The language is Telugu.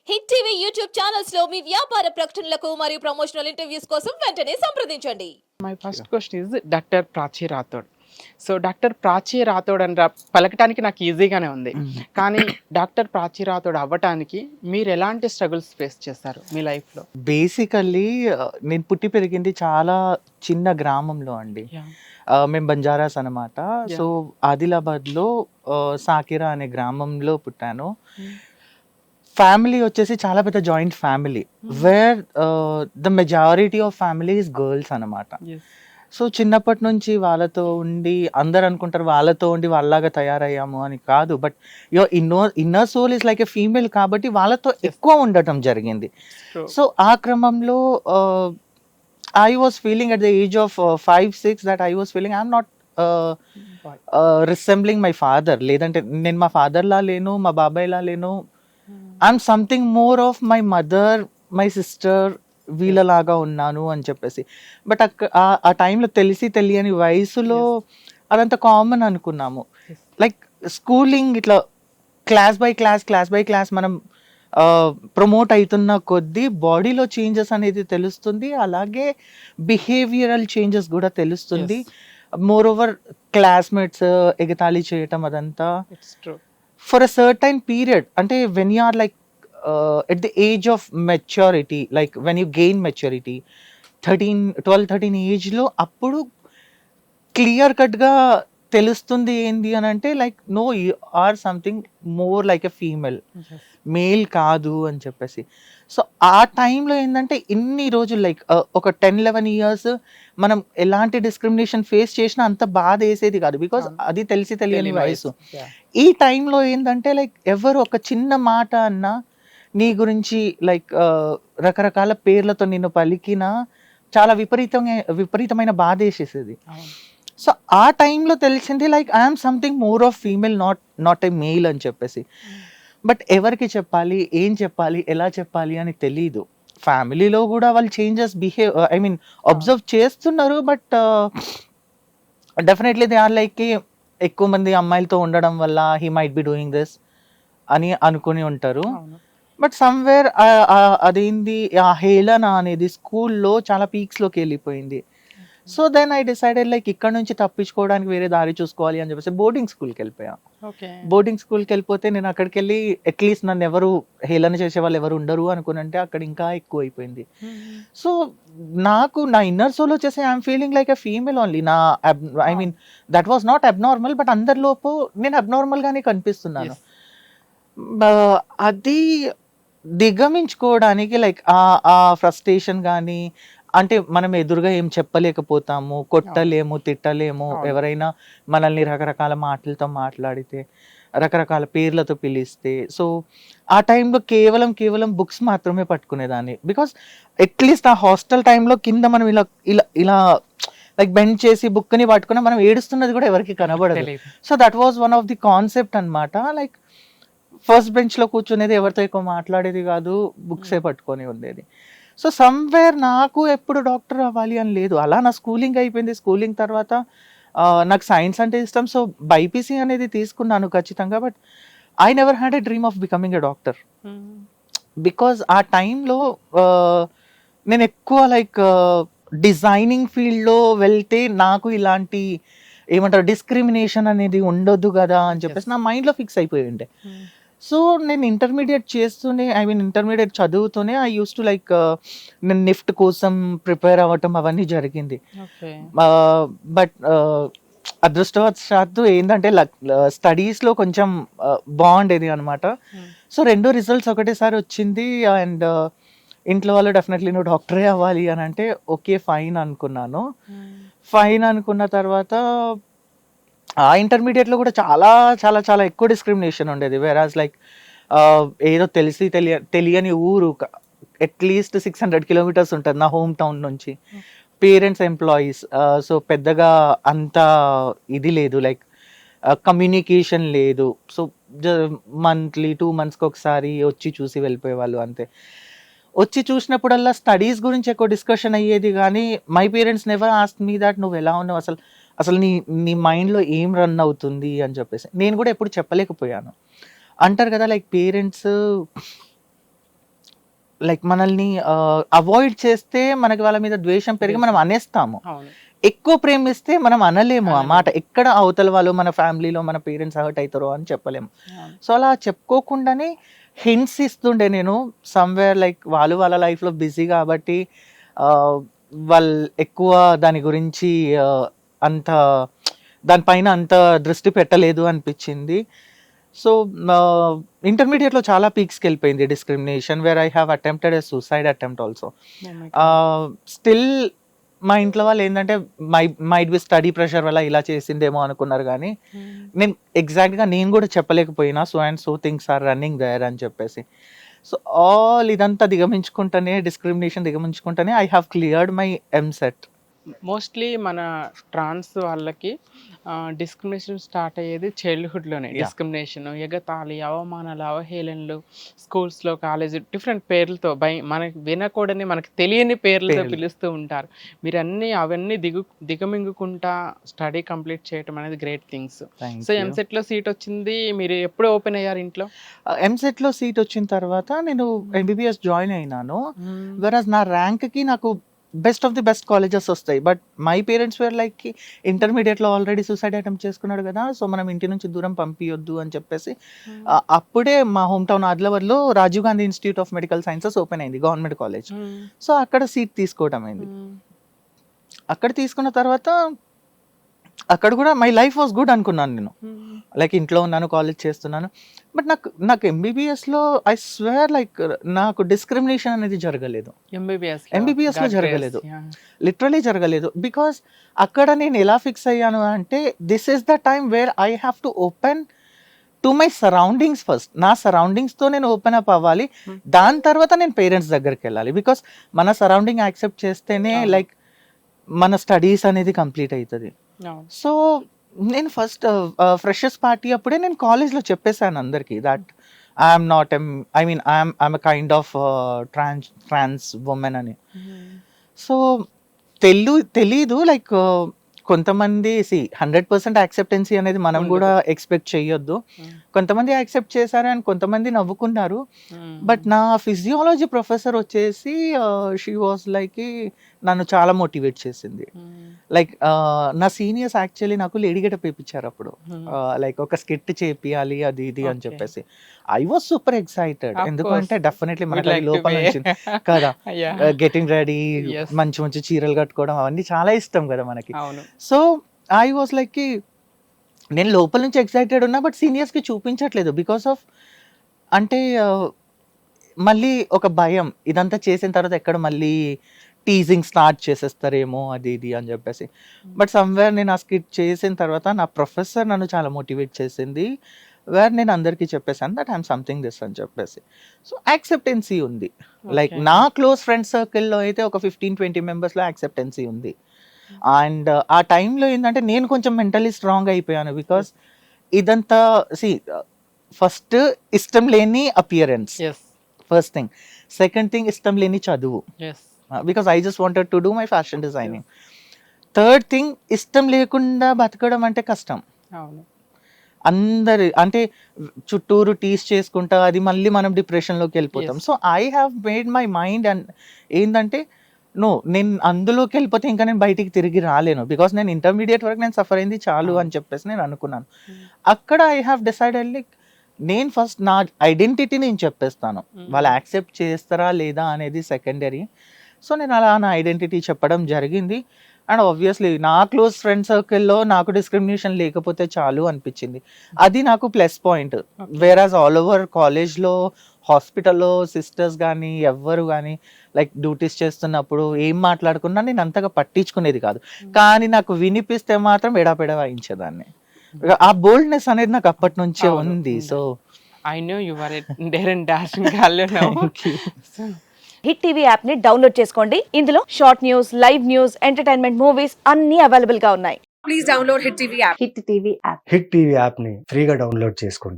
హిట్ టీవీ యూట్యూబ్ ఛానల్స్ లో మీ వ్యాపార ప్రకటనలకు మరియు ప్రమోషనల్ ఇంటర్వ్యూస్ కోసం వెంటనే సంప్రదించండి. My first question is doctor Prachi Rathod. So doctor Prachi Rathod అని పలకటానికి నాకు ఈజీగానే ఉంది, కానీ డాక్టర్ ప్రాచీ రాథోడ్ అవ్వటానికి మీరు ఎలాంటి స్ట్రగుల్స్ ఫేస్ చేస్తారు మీ లైఫ్లో? బేసికల్లీ నేను పుట్టి పెరిగింది చాలా చిన్న గ్రామంలో అండి. మేము బంజారాస్ అనమాట. సో ఆదిలాబాద్లో సాకిరా అనే గ్రామంలో పుట్టాను. ఫ్యామిలీ వచ్చేసి చాలా పెద్ద joint family, wear the majority of family is girls అనమాట. సో చిన్నప్పటి నుంచి వాళ్ళతో ఉండి అందరు అనుకుంటారు వాళ్ళతో ఉండి వాళ్ళలాగా తయారయ్యాము అని. కాదు, but your inner soul is like a female కాబట్టి వాళ్ళతో ఎక్కువ ఉండటం జరిగింది. సో ఆ క్రమంలో I was feeling at the age of 5-6 that I was feeling I'm not resembling my father. లేదంటే నేను మా ఫాదర్లా లేను, మా బాబాయ్లా లేను. I'm something more of my mother, my sister, వీళ్ళలాగా ఉన్నాను అని చెప్పేసి. బట్ ఆ టైంలో తెలియని వయసులో అదంతా కామన్ అనుకున్నాము. లైక్ స్కూలింగ్ ఇట్లా క్లాస్ బై క్లాస్ మనం ప్రమోట్ అవుతున్న కొద్దీ బాడీలో చేంజెస్ అనేది తెలుస్తుంది, అలాగే బిహేవియరల్ చేంజెస్ కూడా తెలుస్తుంది. మోర్ ఓవర్ క్లాస్మేట్స్ ఎగతాళి చేయటం అదంతా ఫర్ అ సర్టైన్ పీరియడ్. అంటే when you are like at the age of maturity, like when you gain maturity, 12-13 age లో అప్పుడు క్లియర్ కట్ గా తెలుస్తుంది ఏంది అని అంటే, like no you are something more like a female, male కాదు అని చెప్పేసి. సో ఆ టైంలో ఏంటంటే ఇన్ని రోజులు లైక్ ఒక 10-11 ఇయర్స్ మనం ఎలాంటి డిస్క్రిమినేషన్ ఫేస్ చేసినా అంత బాధ వేసేది కాదు, బికాస్ అది తెలియని వయసు. ఈ టైంలో ఏంటంటే లైక్ ఎవరు ఒక చిన్న మాట అన్నా నీ గురించి లైక్ రకరకాల పేర్లతో నిన్ను పలికినా చాలా విపరీతమైన బాధ వేసేసేది. సో ఆ టైంలో తెలిసింది like I'm something more of female, not a male అని చెప్పేసి. బట్ ఎవరికి చెప్పాలి, ఏం చెప్పాలి, ఎలా చెప్పాలి అని తెలీదు. ఫ్యామిలీలో కూడా వాళ్ళు చేంజెస్ అబ్జర్వ్ చేస్తున్నారు, but definitely they are like ఎక్కువ మంది అమ్మాయిలతో ఉండడం వల్ల he might be doing this అని అనుకుని ఉంటారు. బట్ సమ్వేర్ అదేంది ఆ హేళన అనేది స్కూల్లో చాలా పీక్స్లోకి వెళ్ళిపోయింది. So then I decided like ఇక్కడ నుంచి తప్పించుకోవడానికి వేరే దారి చూసుకోవాలి అని చెప్పేసి బోర్డింగ్ స్కూల్కి వెళ్ళిపోయా. బోర్డింగ్ స్కూల్కి వెళ్ళిపోతే నేను అక్కడికి వెళ్ళి అట్లీస్ట్ నన్ను ఎవరు హేళన చేసే వాళ్ళు ఎవరు ఉండరు అనుకునంటే అక్కడ ఇంకా ఎక్కువ అయిపోయింది. సో నాకు నా ఇన్నర్ సోల్ వచ్చేసి I'm feeling like a female only. నా that was not abnormal, but అందరిలోపు నేను అబ్నార్మల్గానే కనిపిస్తున్నాను. అది దిగమించుకోవడానికి లైక్ ఆ ఫ్రస్ట్రేషన్ కానీ, అంటే మనం ఎదురుగా ఏం చెప్పలేకపోతాము, కొట్టలేము, తిట్టలేము. ఎవరైనా మనల్ని రకరకాల మాటలతో మాట్లాడితే, రకరకాల పేర్లతో పిలిస్తే, సో ఆ టైంలో కేవలం బుక్స్ మాత్రమే పట్టుకునేదాన్ని. బికాస్ అట్లీస్ట్ ఆ హాస్టల్ టైంలో కింద మనం ఇలా ఇలా ఇలా లైక్ బెండ్ చేసి బుక్ని పట్టుకుని మనం ఏడుస్తున్నది కూడా ఎవరికి కనబడదు. So that was one of the concept అనమాట. లైక్ ఫస్ట్ బెంచ్లో కూర్చునేది, ఎవరితో ఎక్కువ మాట్లాడేది కాదు, బుక్సే పట్టుకొని ఉండేది. సో సమ్వేర్ నాకు ఎప్పుడు డాక్టర్ అవ్వాలి అని లేదు, అలా నా స్కూలింగ్ అయిపోయింది. స్కూలింగ్ తర్వాత నాకు సైన్స్ అంటే ఇష్టం, సో బైపీసీ అనేది తీసుకున్నాను ఖచ్చితంగా. But I never had a dream of becoming a doctor, because ఆ టైంలో నేను ఎక్కువ లైక్ డిజైనింగ్ ఫీల్డ్లో వెళ్తే నాకు ఇలాంటి ఏమంటారు డిస్క్రిమినేషన్ అనేది ఉండొద్దు కదా అని చెప్పేసి నా మైండ్లో ఫిక్స్ అయిపోయి ఉండే. సో నేను ఇంటర్మీడియట్ చేస్తూనే ఇంటర్మీడియట్ చదువుతూనే ఐ యూస్ టు లైక్ నేను నిఫ్ట్ కోసం ప్రిపేర్ అవ్వటం అవన్నీ జరిగింది. బట్ అదృష్టవశాత్తు ఏంటంటే స్టడీస్లో కొంచెం బాగుండేది అనమాట. సో 2 రిజల్ట్స్ ఒకటేసారి వచ్చింది. అండ్ ఇంట్లో వాళ్ళు డెఫినెట్లీ నువ్వు డాక్టరే అవ్వాలి అని అంటే ఓకే ఫైన్ అనుకున్నాను. ఫైన్ అనుకున్న తర్వాత ఆ ఇంటర్మీడియట్లో కూడా చాలా చాలా చాలా ఎక్కువ డిస్క్రిమినేషన్ ఉండేది. వేరాజ్ లైక్ ఏదో తెలియని ఊరు, అట్లీస్ట్ 600 కిలోమీటర్స్ ఉంటుంది నా హోమ్ టౌన్ నుంచి. పేరెంట్స్ ఎంప్లాయీస్, సో పెద్దగా అంత ఇది లేదు, లైక్ కమ్యూనికేషన్ లేదు. సో మంత్లీ 2 monthsకి ఒకసారి వచ్చి చూసి వెళ్ళిపోయేవాళ్ళు అంతే. వచ్చి చూసినప్పుడల్లా స్టడీస్ గురించి ఎక్కువ డిస్కషన్ అయ్యేది, కానీ my parents never asked me that నువ్వు ఎలా ఉన్నావు, అసలు నీ మైండ్లో ఏం రన్ అవుతుంది అని చెప్పేసి. నేను కూడా ఎప్పుడు చెప్పలేకపోయాను. అంటారు కదా లైక్ పేరెంట్స్ లైక్ మనల్ని అవాయిడ్ చేస్తే మనకి వాళ్ళ మీద ద్వేషం పెరిగి మనం అనేస్తాము. అవును. ఎక్కువ ప్రేమిస్తే మనం అనలేము ఆ అనలేము. మాట. ఎక్కడ అవతల వాళ్ళు మన ఫ్యామిలీలో మన పేరెంట్స్ హర్ట్ అవుతారో అని చెప్పలేము. అవును. సో అలా చెప్పుకోకుండానే హింట్స్ ఇస్తుండే నేను. సమ్వేర్ లైక్ వాళ్ళు వాళ్ళ లైఫ్లో బిజీ కాబట్టి వాళ్ళు ఎక్కువ దాని గురించి అంత దానిపైన అంత దృష్టి పెట్టలేదు అనిపించింది. సో ఇంటర్మీడియట్లో చాలా పీక్స్కి వెళ్ళిపోయింది discrimination, where I have attempted a suicide attempt also. Oh my God. Still మా ఇంట్లో వాళ్ళు ఏంటంటే మైట్ బి స్టడీ ప్రెషర్ వల్ల ఇలా చేసిందేమో అనుకున్నారు, కానీ నేను ఎగ్జాక్ట్గా నేను కూడా చెప్పలేకపోయినా so and so things are running there అని చెప్పేసి. సో ఆల్ ఇదంతా దిగమించుకుంటేనే, డిస్క్రిమినేషన్ దిగమించుకుంటేనే I have cleared my EAMCET. Mostly మన ట్రాన్స్ వాళ్ళకి డిస్క్రిమినేషన్ స్టార్ట్ అయ్యేది చైల్డ్హుడ్లోనే. Yeah. డిస్క్రిమినేషన్, ఎగతాళి, అవమానాలు, అవహేళనలు, స్కూల్స్లో, కాలేజీ డిఫరెంట్ పేర్లతో మనకి వినకూడని, మనకి తెలియని పేర్లతో పేర్లు. పిలుస్తూ ఉంటారు. మీరు అవన్నీ దిగమింగుకుంటా స్టడీ కంప్లీట్ చేయటం అనేది గ్రేట్ థింగ్స్. సో ఎంసెట్లో సీట్ వచ్చింది, మీరు ఎప్పుడు ఓపెన్ అయ్యారు ఇంట్లో? ఎంసెట్లో సీట్ వచ్చిన తర్వాత నేను ఎంబీబీఎస్ జాయిన్ అయినాను. వెరాజ్ నా ర్యాంక్కి నాకు best of the best colleges వస్తాయి. But my parents were like ఇంటర్మీడియట్లో ఆల్రెడీ సూసైడ్ అటెంప్ట్ చేసుకున్నాడు కదా, సో మనం ఇంటి నుంచి దూరం పంపించొద్దు అని చెప్పేసి అప్పుడే మా హోమ్ టౌన్ ఆదిలాబాద్లో Rajiv Gandhi institute of medical sciences open అయింది, గవర్నమెంట్ కాలేజ్. సో అక్కడ సీట్ తీసుకోవడం అయింది. అక్కడ తీసుకున్న తర్వాత అక్కడ కూడా మై లైఫ్ వాజ్ గుడ్ అనుకున్నాను నేను. లైక్ ఇంట్లో ఉన్నాను, కాలేజ్ చేస్తున్నాను. బట్ నాకు ఎంబీబీఎస్లో ఐ స్వేర్ లైక్ నాకు డిస్క్రిమినేషన్ అనేది జరగలేదు. MBBS లో జరగలేదు. లిటరలీ జరగలేదు. బికాస్ అక్కడ నేను ఎలా ఫిక్స్ అయ్యాను అంటే this is the time where I have to open to my surroundings first. నా సరౌండింగ్స్తో నేను ఓపెన్ అప్ అవ్వాలి, దాని తర్వాత నేను పేరెంట్స్ దగ్గరికి వెళ్ళాలి. బికాస్ మన సరౌండింగ్ యాక్సెప్ట్ చేస్తేనే లైక్ మన స్టడీస్ అనేది కంప్లీట్ అవుతుంది. సో నేను ఫస్ట్ ఫ్రెషర్స్ పార్టీ అప్పుడే నేను కాలేజ్లో చెప్పేశాను అందరికీ that I'm not I'm a kind of trans women అని. సో తెలీదు లైక్ కొంతమంది 100% యాక్సెప్టెన్సీ అనేది మనం కూడా ఎక్స్పెక్ట్ చేయొద్దు. కొంతమంది యాక్సెప్ట్ చేశారు అండ్ కొంతమంది నవ్వుకున్నారు. బట్ నా ఫిజియాలజీ ప్రొఫెసర్ వచ్చేసి షీ వాజ్ లైక్ నన్ను చాలా మోటివేట్ చేసింది. లైక్ నా సీనియర్స్ యాక్చువల్లీ నాకు లేడీ గెటప్ వేయించారు అప్పుడు, లైక్ ఒక స్కిట్ చేపియాలి అది ఇది అని చెప్పేసి. ఐ వాజ్ సూపర్ ఎక్సైటెడ్, ఎందుకంటే డెఫినెట్లీ మనకి అది లోపల నుంచి కదా, గెటింగ్ రెడీ, మంచి మంచి చీరలు కట్టుకోవడం అవన్నీ చాలా ఇష్టం కదా మనకి. సో ఐ వాజ్ లైక్ నేను లోపల నుంచి ఎక్సైటెడ్ ఉన్నా, బట్ సీనియర్స్కి చూపించట్లేదు. బికాస్ ఆఫ్ అంటే మళ్ళీ ఒక భయం, ఇదంతా చేసిన తర్వాత ఎక్కడ మళ్ళీ టీజింగ్ స్టార్ట్ చేసేస్తారేమో అది ఇది అని చెప్పేసి. బట్ సమ్వేర్ నేను ఆ స్కిట్ చేసిన తర్వాత నా ప్రొఫెసర్ నన్ను చాలా మోటివేట్ చేసింది, వేర్ నేను అందరికీ చెప్పేసాను దట్ ఐఎమ్ సంథింగ్ దిస్ అని చెప్పేసి. సో యాక్సెప్టెన్సీ ఉంది. లైక్ నా క్లోజ్ ఫ్రెండ్ సర్కిల్లో అయితే ఒక 15-20 మెంబర్స్లో యాక్సెప్టెన్సీ ఉంది. అండ్ ఆ టైంలో ఏంటంటే నేను కొంచెం మెంటలీ స్ట్రాంగ్ అయిపోయాను. బికాస్ ఇదంతా ఫస్ట్ ఇష్టం లేని appearance, first thing. Second thing ఇష్టం లేని చదువు, because I just wanted to do my fashion designing. Third thing ఇష్టం లేకుండా బతకడం అంటే కష్టం. అందరు అంటే చుట్టూరు టీస్ చేసుకుంటా అది మళ్ళీ మనం డిప్రెషన్లోకి వెళ్ళిపోతాం. So I have made my mind and ఏంటంటే నేను అందులోకి వెళ్ళిపోతే ఇంకా నేను బయటికి తిరిగి రాలేను. బికాస్ నేను ఇంటర్మీడియట్ వరకు నేను సఫర్ అయింది చాలు అని చెప్పేసి నేను అనుకున్నాను. అక్కడ ఐ హ్యావ్ డిసైడెడ్ లైక్ నేను ఫస్ట్ నా ఐడెంటిటీ నేను చెప్పేస్తాను, వాళ్ళు యాక్సెప్ట్ చేస్తారా లేదా అనేది సెకండరీ. సో నేను అలా నా ఐడెంటిటీ చెప్పడం జరిగింది. అండ్ ఆబ్వియస్లీ నా క్లోజ్ ఫ్రెండ్ సర్కిల్లో నాకు డిస్క్రిమినేషన్ లేకపోతే చాలు అనిపించింది. అది నాకు ప్లస్ పాయింట్. వేరాజ్ ఆల్ ఓవర్ కాలేజ్లో, హాస్పిటల్లో సిస్టర్స్ కానీ ఎవ్వరు కానీ లైక్ డ్యూటీస్ చేస్తున్నప్పుడు ఏం మాట్లాడుకున్నా నేను అంతగా పట్టించుకునేది కాదు. కానీ నాకు వినిపిస్తే మాత్రం ఎడాపెడా వాయించేదాన్ని. ఆ బోల్డ్నెస్ అనేది నాకు అప్పటి నుంచే ఉంది. So I know you or dare and dashing girl now. Hit TV app ని డౌన్లోడ్ చేసుకోండి. ఇందులో short news, live news, entertainment movies అన్ని అవైలబుల్ గా ఉన్నాయి. Please download hit TV app. Hit TV యాప్ని ఫ్రీగా డౌన్లోడ్ చేసుకోండి.